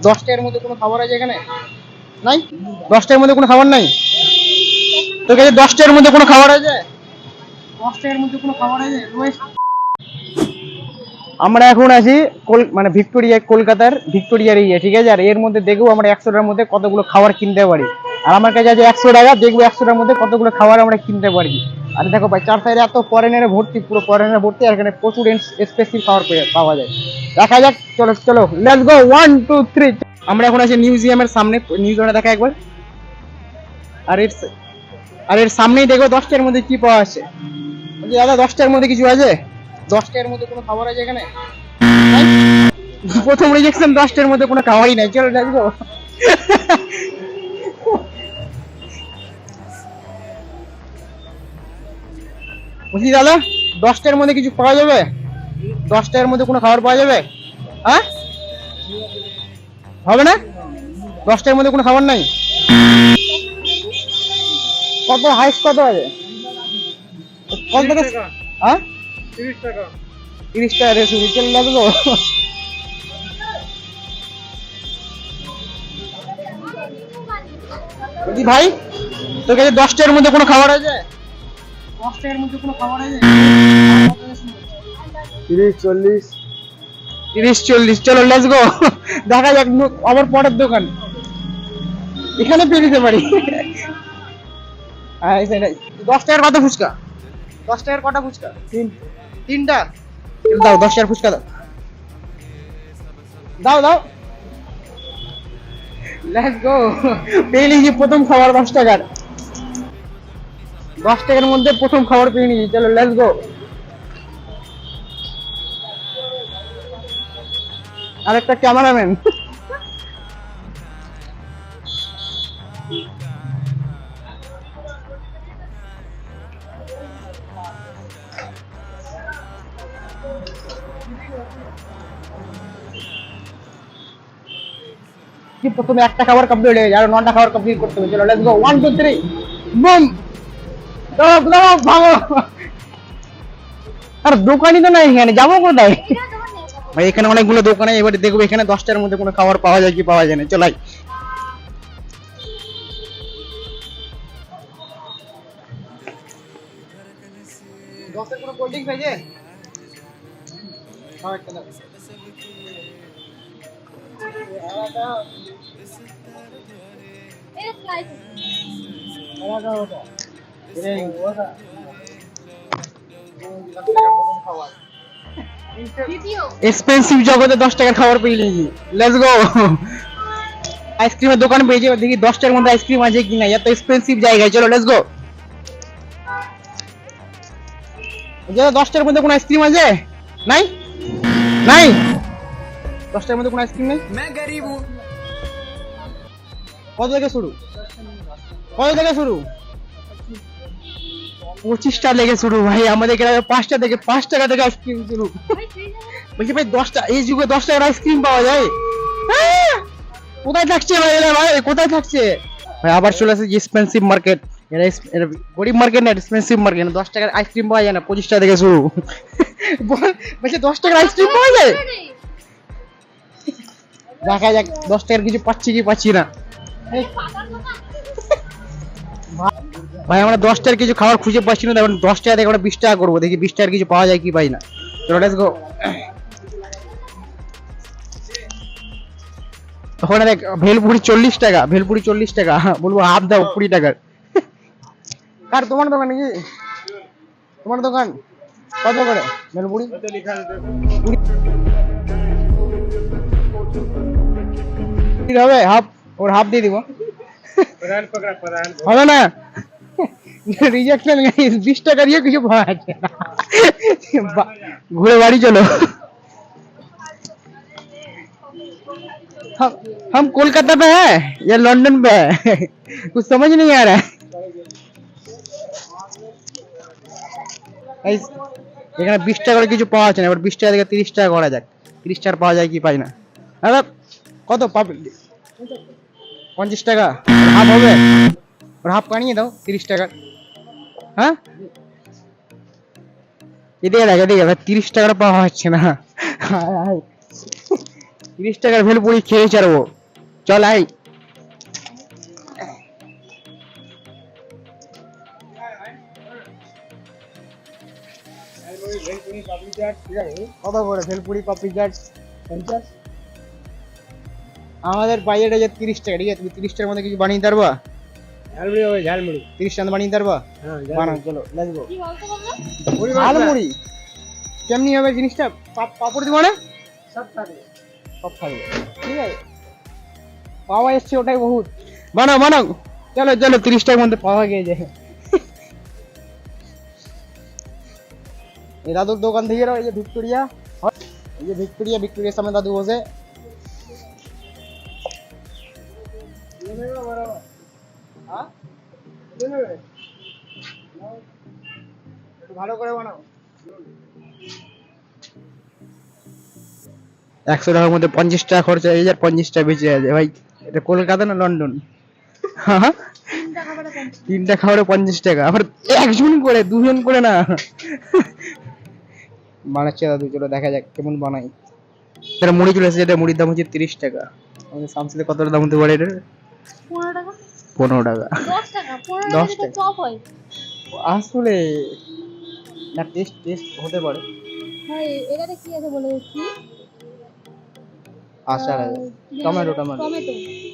10টার মধ্যে কোনো খাবার আছে এখানে? নাই? 10টার মধ্যে কোনো খাবার নাই? তোর কাছে 10টার মধ্যে কোনো খাবার আছে? 10টার মধ্যে কোনো খাবার আছে? আমরা এখন আছি মানে ভিক্টোরিয়া, কলকাতার ভিক্টোরিয়ার ঠিক আছে। আর এর মধ্যে দেখবো আমরা 100টার মধ্যে কতগুলো খাবার কিনতে পারি। আর আমার কাছে আছে 100 টাকা, দেখবো 100টার মধ্যে কতগুলো খাবার আমরা কিনতে পারি। আর দেখো ভাই, চার সাইডে এত ফরেনারে ভর্তি, পুরো ফরেনারে ভর্তি। আর এখানে প্রচুর স্পেসিফিক খাবার পাওয়া যায়। দেখা যাক, চলো চলো, লেটস গো, 1 2 3। আমরা এখন আছি মিউজিয়ামের সামনে। মিউজিয়ামটা দেখা একবার। আর এর আর এর সামনেই দেখো 10টার মধ্যে কি পাওয়া আছে। বলছি দাদা, 10টার মধ্যে কিছু আছে? 10টার মধ্যে কোনো খাবার আছে এখানে? প্রথম রিজেকশন, 10টার মধ্যে কোনো খাবারই নাই। চলো দেখবো। বলছি দাদা, 10টার মধ্যে কিছু পাওয়া যাবে? 10টার মধ্যে কোনো খাবার পাওয়া যাবে? হ্যাঁ, হবে না? 10টার মধ্যে কোনো খাবার নাই? কত হাইস্ট কত আছে? কত থেকে? হ্যাঁ, 30 টাকা। 30 টাকা রেসিপি, চলে লাগলো। বলছি ভাই, তোর কাছে 10টার মধ্যে কোনো খাবার আছে? 10টার মধ্যে কোনো খাবার আছে? 30 40। 30 40, চলো লেটস গো। দেখা যাক আবার পরের দোকান। এখানে পেয়ে নিতে পারি। 10টাকার কত ফুচকা? 10টাকার কটা ফুচকা? তিনটা। দাও, 10টাকার ফুচকা দাও। দাও দাও, লেটস গো। পেয়ে নিয়েছি প্রথম খাবার 10টাকার। 10টাকার মধ্যে প্রথম খাবার পেয়ে নিয়েছি, চলো লেটস গো। আরেকটা ক্যামেরাম্যান। প্রথমে একটা খাবার কমপ্লিট হয়ে গেছে, আর 9টা খাবার কমপ্লিট করতে হবে। চলো লেটস গো, 1 2 3 বুম। দাও দাও, ভাগো। আর দোকানই তো নাই এখানে, যাবো কোথায়? ভাই এখানে অনেকগুলো দোকান আছে, এবারে দেখবো এখানে 10টার মধ্যে কোনো খাবার পাওয়া যায় কি পাওয়া যায় না। চলাই। দশের কোনো কোল্ড ড্রিঙ্কস আছে? এক্সপেন্সিভ জগতে 10টাকার খাবার পেয়ে নিয়েছি, লেটস গো। আইসক্রিমের দোকান পেয়েছি, দেখি 10টার মধ্যে আইসক্রিম আছে কিনা, এত এক্সপেন্সিভ জায়গায়। চলো লেটস গো। 10টার মধ্যে কোনো আইসক্রিম আছে? নাই? নাই? 10টার মধ্যে কোনো আইসক্রিম নেই? কত থেকে শুরু? কত থেকে শুরু? 25টা থেকে শুরু ভাই। আমাদের গ্রামে 5টা থেকে, 5 টাকা থেকে আইসক্রিম শুরু। বলছি ভাই, 10টা, এই যুগে 10টাকার আইসক্রিম পাওয়া যায়? কোথায় থাকছে ভাই এরা? ভাই কোথায় থাকছে ভাই? আবার চলে আসে এক্সপেন্সিভ মার্কেট। এরা গরিব মার্কেট না, এক্সপেন্সিভ মার্কেট। 10টাকার আইসক্রিম পাওয়া যায় না, 25টা থেকে শুরু। বলছে 10টাকার আইসক্রিম পাওয়া যায়? দেখা যাক 10টাকার কিছু পাচ্ছি কি পাচ্ছি না। ভাই আমরা 10টার কিছু খাবার খুঁজে পাচ্ছি না, এখন 10টাকা থেকে আমরা 20 টাকা করবো, দেখি 20টাকার কিছু পাওয়া যায় কি পাই না। চলো লেটস গো। ওখানে দেখ, ভেলপুরি 40 টাকা, ভেলপুরি 40 টাকা। বলবো হাফ দাও 20 টাকার। কার তোমার দোকান নাকি? তোমার দোকান কত করে ভেলপুরি? হবে হাফ, ওর হাফ দিয়ে দিব। হবে না, রিজেকশন। 20 টাকা দিয়ে কিছু পাওয়া যাচ্ছে না। ঘুরে বাড়ি চলো। हम कोलकाता पे है या लंदन पे है? कुछ समझ नहीं आ रहा है। এখানে 20 টাকা করে কিছু পাওয়া যাচ্ছে না। এবার 20 টাকা থেকে 30 টাকা করা যাক, 30 টাকা পাওয়া যায় কি পাই না। দাদা কত পাবে? 50 টাকা হাফ হবে? और हाफ कानिए दाओ 30 টাকা। হ্যাঁ, এদিকে দেখ, এদিকে 30 টাকার পাওয়া হচ্ছে না। 30 টাকার ভেলপুরি খেয়ে ছাড়বো। চল আই। কত করে ভেলপুরি পাপড়ি চাট? 50। আমাদের বাজেট আছে 30 টাকা, ঠিক আছে? তুমি 30 টাকার মধ্যে কিছু বানিয়ে পারবা? ঝালমুড়ি হবে, ঝালমুড়ি 30 টাকা বানিয়ে পারবা? হ্যাঁ বানাও, চলো লেটস গো। কি বলতো বললো? ঝালমুড়ি কেমনি হবে জিনিসটা? পাপড় দিব না? সব থাকবে, ঠিক আছে? পাওয়া এসছে ওটাই বহুত। বানাও বানাও, চলো চলো 30 টাকার মধ্যে পাওয়া গিয়ে যায়। এই দাদুর দোকান থেকে এই যে ভিক্টোরিয়া, এই যে ভিক্টোরিয়ার সামনে দাদু বসে। ভালো করে বানাও। 100 টাকার মধ্যে 50 টাকা খরচা হয়ে যায়, 50 টাকা বেঁচে আছে ভাই। এটা কলকাতা না লন্ডন? তিনটা খাবারে 50 টাকা, আবার একজন করে, দুজন করে না। বানাচ্ছে দাদু, চলো দেখা যাক কেমন বানাই। এটা মুড়ি চলে এসেছে, এটা মুড়ির দাম হচ্ছে 30 টাকা। আমাদের সামসিতে কত দাম হতে পারে এটা? 15 টাকা। 15 টাকা। 10 টাকা। 15 10 টাকা টাকা। চপ হয়। আসলে না, টেস্ট হতে পারে। হ্যাঁ, এটাতে কি আছে বলে দিচ্ছি। আচার আছে, টমেটো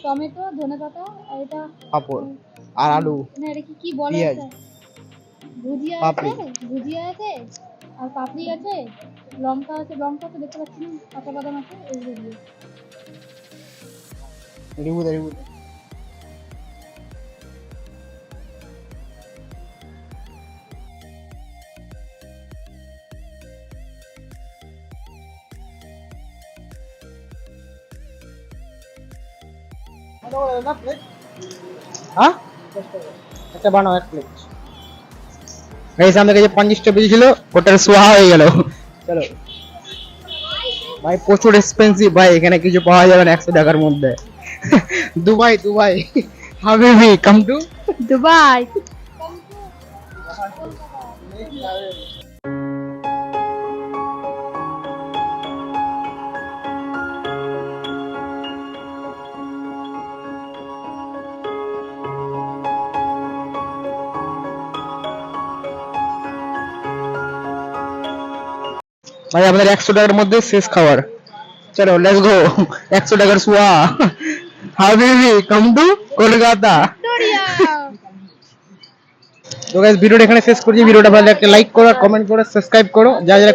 টমেটো, ধনেপাতা, আর এটা পাঁপড় আর আলু। না, এটা কি বলে পেঁয়াজ, একটা ভুজিয়া পাপড়ি। আছে, ভুজিয়া আছে, আর পাপড়ি আছে, লঙ্কা আছে, লঙ্কা তো দেখতে পাচ্ছি না, কাঁচা বাদাম আছে, এইগুলো দিয়ে। রিবু দে। হ্যাঁ একটা বানাও, এক প্লেট। এই সামনে যে 50 টা বেজেছিল ওটার সোয়া হয়ে গেল। চলো ভাই, প্রচুর এক্সপেন্সিভ ভাই, এখানে কিছু পাওয়া যাবে না 100 টাকার মধ্যে। দুবাই হাবিবি, কাম টু দুবাই। ভাই আমাদের 100 টাকার মধ্যে শেষ খাবার। চলো লেটস গো। 100 টাকার সোয়া, হাবিবি, কাম টু কলকাতা। ভিক্টোরিয়া। তো গাইস, ভিডিওটা এখানে শেষ করছি। ভিডিওটা ভালো লাগলে একটা লাইক করো, কমেন্ট করো, সাবস্ক্রাইব করো। যা যা